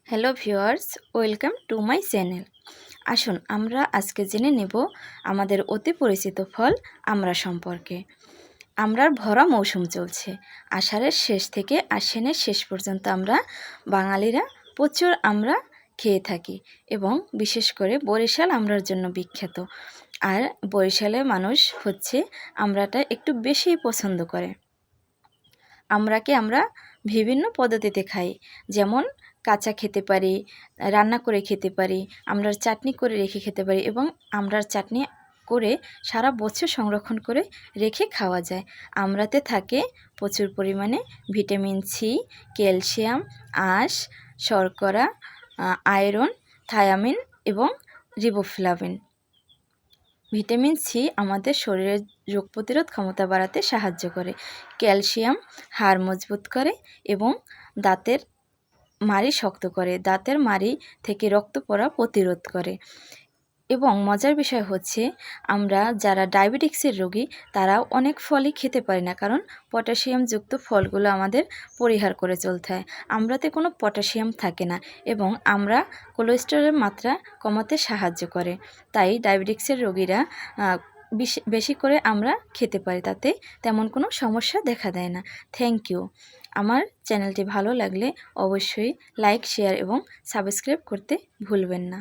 Hello viewers, welcome to my channel. আসুন আমরা আজকে জেনে নেব আমাদের অতি পরিচিত ফল আমড়া সম্পর্কে। আমড়ার ভরা মৌসুম চলছে। আষাঢ়ের শেষ থেকে আশ্বিনের শেষ পর্যন্ত আমরা বাঙালিরা প্রচুর আমড়া খেয়ে থাকি এবং বিশেষ করে বরিশাল আমড়ার জন্য বিখ্যাত। আর বরিশালের মানুষ হচ্ছে আমড়াটা একটু বেশিই পছন্দ করে। আমড়াকে আমরা বিভিন্ন পদ্ধতিতে খাই, যেমন কাঁচা খেতে পারি, রান্না করে খেতে পারি, আমড়ার চাটনি করে রেখে খেতে পারি এবং আমড়ার চাটনি করে সারা বছর সংরক্ষণ করে রেখে খাওয়া যায়। আমড়াতে থাকে প্রচুর পরিমাণে ভিটামিন সি, ক্যালসিয়াম, আঁশ, শর্করা, আয়রন, থায়ামিন এবং রিবোফ্লাভিন। ভিটামিন সি আমাদের শরীরের রোগ প্রতিরোধ ক্ষমতা বাড়াতে সাহায্য করে। ক্যালসিয়াম হাড় মজবুত করে এবং দাঁতের মাড়ি শক্ত করে, দাঁতের মাড়ি থেকে রক্ত পড়া প্রতিরোধ করে। এবং মজার বিষয় হচ্ছে আমরা যারা ডায়াবেটিক্সের রোগী তারা অনেক ফলই খেতে পারি না, কারণ পটাশিয়ামযুক্ত ফলগুলো আমাদের পরিহার করে চলতে হয়। আমড়াতে কোনো পটাশিয়াম থাকে না এবং আমরা কোলেস্টেরলের মাত্রা কমাতে সাহায্য করে। তাই ডায়াবেটিক্সের রোগীরা বেশি করে আমরা খেতে পারি, তাতে তেমন কোনো সমস্যা দেখা দেয় না। Thank you. আমার চ্যানেলটি ভালো লাগলে অবশ্যই লাইক, শেয়ার এবং সাবস্ক্রাইব করতে ভুলবেন না।